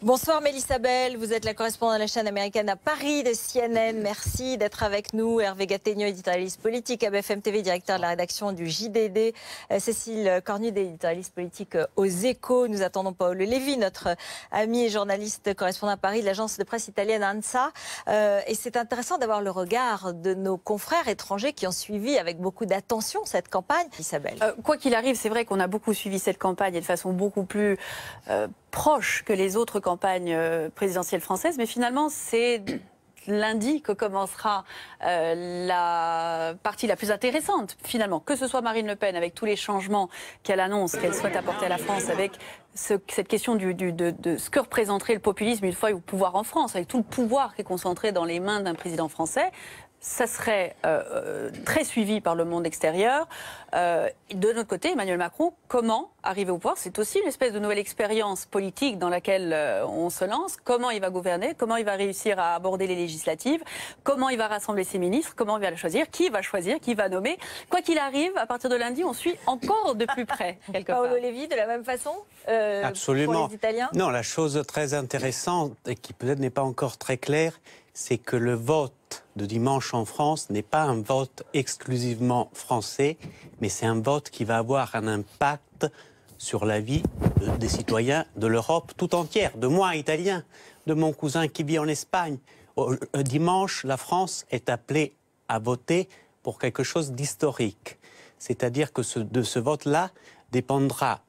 Bonsoir Mélissa Bell, vous êtes la correspondante de la chaîne américaine à Paris de CNN. Merci d'être avec nous. Hervé Gattegno, éditorialiste politique à BFM TV, directeur de la rédaction du JDD. Cécile Cornudet, éditorialiste politique aux Échos. Nous attendons Paolo Levi, notre ami et journaliste correspondant à Paris de l'agence de presse italienne ANSA. Et c'est intéressant d'avoir le regard de nos confrères étrangers qui ont suivi avec beaucoup d'attention cette campagne. Isabelle. Quoi qu'il arrive, c'est vrai qu'on a beaucoup suivi cette campagne et de façon beaucoup plus proche que les autres campagnes présidentielles françaises, mais finalement c'est lundi que commencera la partie la plus intéressante, finalement, que ce soit Marine Le Pen avec tous les changements qu'elle annonce, qu'elle souhaite apporter à la France, avec cette question de ce que représenterait le populisme une fois au pouvoir en France, avec tout le pouvoir qui est concentré dans les mains d'un président français. Ça serait très suivi par le monde extérieur. De notre côté, Emmanuel Macron, comment arriver au pouvoir? C'est aussi une espèce de nouvelle expérience politique dans laquelle on se lance. Comment il va gouverner? Comment il va réussir à aborder les législatives? Comment il va rassembler ses ministres? Comment il va choisir? Qui va nommer? Quoi qu'il arrive, à partir de lundi, on suit encore de plus près. Paolo Levi, de la même façon Absolument. Pour les Italiens? Non, la chose très intéressante et qui peut-être n'est pas encore très claire, c'est que le vote de dimanche en France n'est pas un vote exclusivement français, mais c'est un vote qui va avoir un impact sur la vie des citoyens de l'Europe tout entière, de moi, Italien, de mon cousin qui vit en Espagne. Dimanche, la France est appelée à voter pour quelque chose d'historique. C'est-à-dire que de ce vote-là dépendra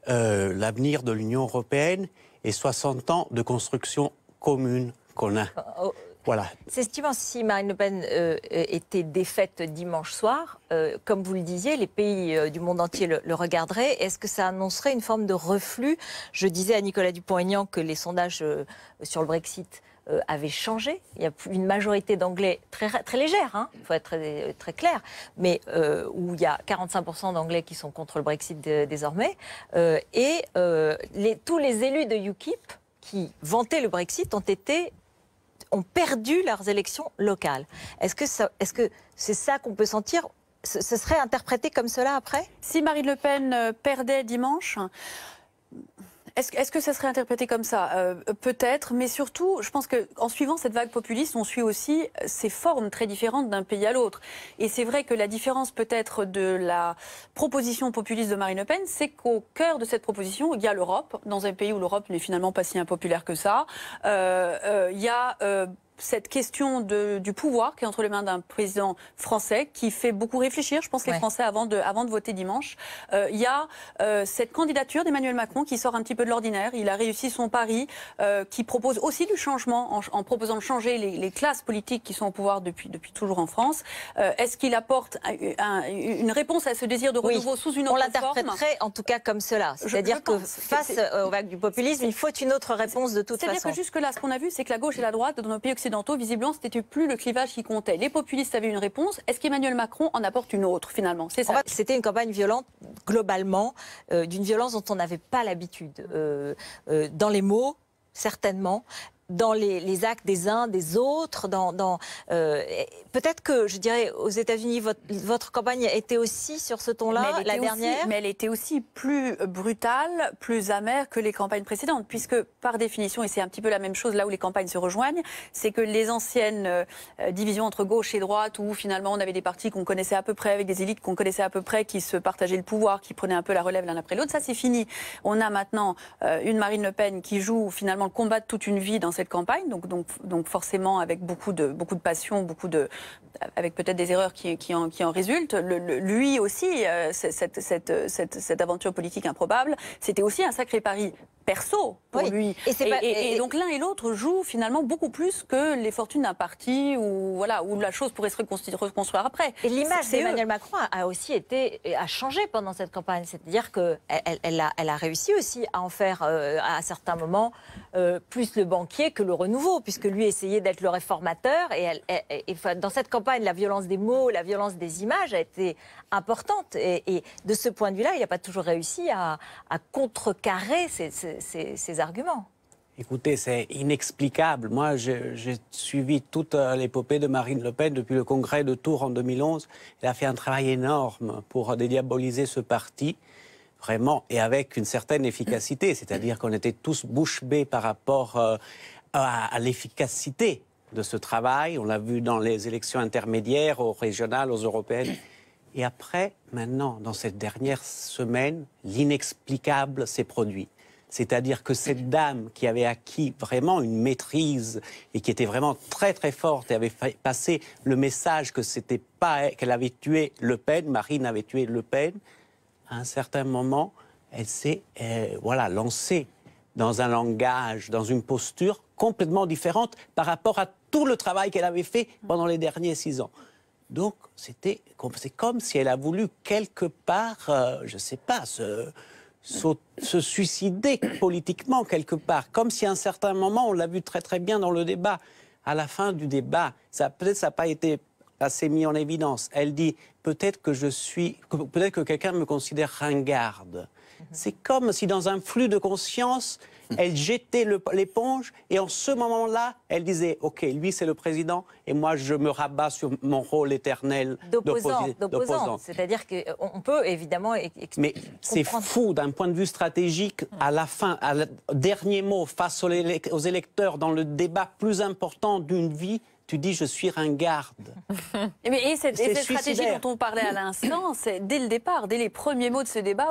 l'avenir de l'Union européenne et 60 ans de construction commune qu'on a. Voilà. C'est estimant si Marine Le Pen était défaite dimanche soir, comme vous le disiez, les pays du monde entier le regarderaient. Est-ce que ça annoncerait une forme de reflux? Je disais à Nicolas Dupont-Aignan que les sondages sur le Brexit avaient changé. Il y a une majorité d'Anglais très légère, il faut être très clair, mais où il y a 45% d'Anglais qui sont contre le Brexit désormais. Tous les élus de UKIP qui vantaient le Brexit ont perdu leurs élections locales. Est-ce que c'est ça qu'on peut sentir? Ce serait interprété comme cela après? Si Marine Le Pen perdait dimanche, est-ce que ça serait interprété comme ça? Peut-être, mais surtout, je pense qu'en suivant cette vague populiste, on suit aussi ces formes très différentes d'un pays à l'autre. Et c'est vrai que la différence peut-être de la proposition populiste de Marine Le Pen, c'est qu'au cœur de cette proposition, il y a l'Europe, dans un pays où l'Europe n'est finalement pas si impopulaire que ça. Il y a cette question du pouvoir qui est entre les mains d'un président français qui fait beaucoup réfléchir, je pense, les Français avant de voter dimanche. Il y a cette candidature d'Emmanuel Macron qui sort un petit peu de l'ordinaire. Il a réussi son pari, qui propose aussi du changement en proposant de changer les classes politiques qui sont au pouvoir depuis toujours en France. Est-ce qu'il apporte une réponse à ce désir de renouveau sous une autre forme? On l'interpréterait en tout cas comme cela. C'est-à-dire que face aux vagues du populisme, il faut une autre réponse de toute façon. C'est-à-dire que jusque-là, ce qu'on a vu, c'est que la gauche et la droite, dans nos pays occidentaux, visiblement, c'était plus le clivage qui comptait. Les populistes avaient une réponse. Est-ce qu'Emmanuel Macron en apporte une autre, finalement? C'est ça. C'était une campagne violente, globalement, d'une violence dont on n'avait pas l'habitude. Dans les mots, certainement. Dans les actes des uns, des autres, peut-être que, je dirais, aux États-Unis, votre campagne était aussi sur ce ton-là, la dernière. Mais elle était aussi plus brutale, plus amère que les campagnes précédentes, puisque, par définition, et c'est un petit peu la même chose là où les campagnes se rejoignent, c'est que les anciennes divisions entre gauche et droite, où finalement on avait des partis qu'on connaissait à peu près, avec des élites qu'on connaissait à peu près, qui se partageaient le pouvoir, qui prenaient un peu la relève l'un après l'autre, ça c'est fini. On a maintenant une Marine Le Pen qui joue finalement le combat de toute une vie dans cette campagne, donc forcément avec beaucoup de passion, avec peut-être des erreurs qui en résultent. Lui aussi, cette aventure politique improbable, c'était aussi un sacré pari perso pour lui. Et donc l'un et l'autre jouent finalement beaucoup plus que les fortunes d'un parti où la chose pourrait se reconstruire après. Et l'image d'Emmanuel Macron a changé pendant cette campagne. C'est-à-dire qu'elle a réussi aussi à en faire à certains moments plus le banquier que le renouveau, puisque lui essayait d'être le réformateur. Et dans cette campagne, la violence des mots, la violence des images a été importante. Et de ce point de vue-là, il n'a pas toujours réussi à contrecarrer ces arguments. Écoutez, c'est inexplicable. Moi, j'ai suivi toute l'épopée de Marine Le Pen depuis le congrès de Tours en 2011. Elle a fait un travail énorme pour dédiaboliser ce parti. vraiment, et avec une certaine efficacité, c'est-à-dire qu'on était tous bouche bée par rapport à l'efficacité de ce travail. On l'a vu dans les élections intermédiaires, aux régionales, aux européennes. Et après, maintenant, dans cette dernière semaine, l'inexplicable s'est produit. C'est-à-dire que cette dame qui avait acquis vraiment une maîtrise et qui était vraiment très très forte et avait passé le message que c'était pas qu'elle avait tué Le Pen, Marine avait tué Le Pen, à un certain moment, elle s'est lancée dans un langage, dans une posture complètement différente par rapport à tout le travail qu'elle avait fait pendant les derniers 6 ans. Donc, c'est comme si elle a voulu quelque part, je ne sais pas, se suicider politiquement quelque part. Comme si à un certain moment, on l'a vu très très bien dans le débat, à la fin du débat, peut-être ça n'a pas été assez mis en évidence. Elle dit, peut-être que quelqu'un me considère ringarde. C'est comme si dans un flux de conscience, elle jetait l'éponge et en ce moment-là, elle disait « Ok, lui c'est le président et moi je me rabats sur mon rôle éternel d'opposant. » C'est-à-dire qu'on peut évidemment Mais c'est fou d'un point de vue stratégique, à la fin, dernier mot, face aux électeurs, dans le débat plus important d'une vie, tu dis je suis ringarde. Et cette stratégie dont on parlait à l'instant, c'est dès le départ, dès les premiers mots de ce débat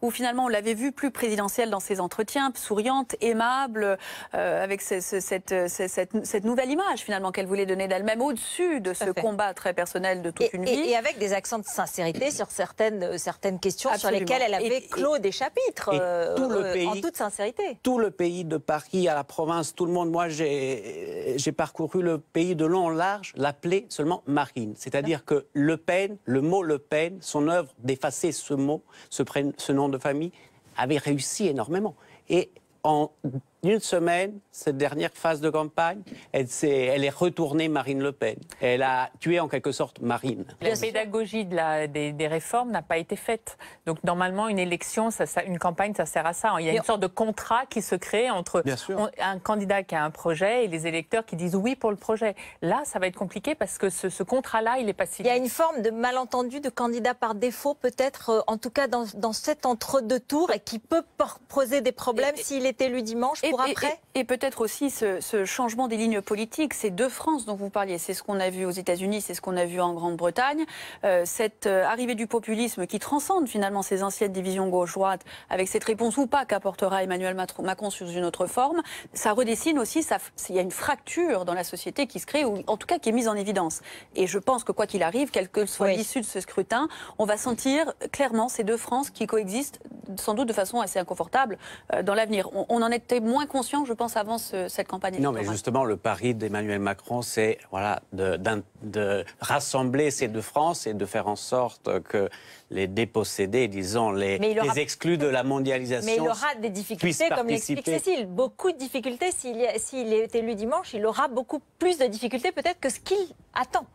où finalement on l'avait vue plus présidentielle dans ses entretiens, souriante, aimable, avec cette nouvelle image finalement qu'elle voulait donner d'elle-même au-dessus de ce combat très personnel de toute une vie. Et avec des accents de sincérité sur certaines questions sur lesquelles elle avait clos des chapitres en toute sincérité. Tout le pays de Paris à la province, tout le monde, moi j'ai parcouru le pays de long en large, l'appelait seulement Marine. C'est-à-dire que Le Pen, le mot Le Pen, son œuvre d'effacer ce mot, ce nom de famille, avait réussi énormément. Et en une semaine, cette dernière phase de campagne, elle est retournée Marine Le Pen. Elle a tué en quelque sorte Marine. La pédagogie des réformes n'a pas été faite. Donc normalement, une élection, une campagne, ça sert à ça. Il y a une sorte de contrat qui se crée entre un candidat qui a un projet et les électeurs qui disent oui pour le projet. Là, ça va être compliqué parce que ce contrat-là, il est pas si... Il y a une forme de malentendu de candidat par défaut, peut-être, en tout cas dans cet entre-deux tours, et qui peut poser des problèmes s'il est élu dimanche. Et peut-être aussi ce changement des lignes politiques, ces deux France dont vous parliez, c'est ce qu'on a vu aux États-Unis, c'est ce qu'on a vu en Grande-Bretagne, cette arrivée du populisme qui transcende finalement ces anciennes divisions gauche-droite, avec cette réponse ou pas qu'apportera Emmanuel Macron sous une autre forme, ça redessine aussi, il y a une fracture dans la société qui se crée, ou en tout cas qui est mise en évidence. Et je pense que quoi qu'il arrive, quelle que soit l'issue de ce scrutin, on va sentir clairement ces deux France qui coexistent sans doute de façon assez inconfortable dans l'avenir. On en était moins conscient, je pense, avant cette campagne électorale. Non, mais justement, le pari d'Emmanuel Macron, c'est de rassembler ces deux France et de faire en sorte que les dépossédés, disons, les exclus de la mondialisation. Mais il aura des difficultés, comme l'explique Cécile. Beaucoup de difficultés. S'il est élu dimanche, il aura beaucoup plus de difficultés peut-être que ce qu'il attend.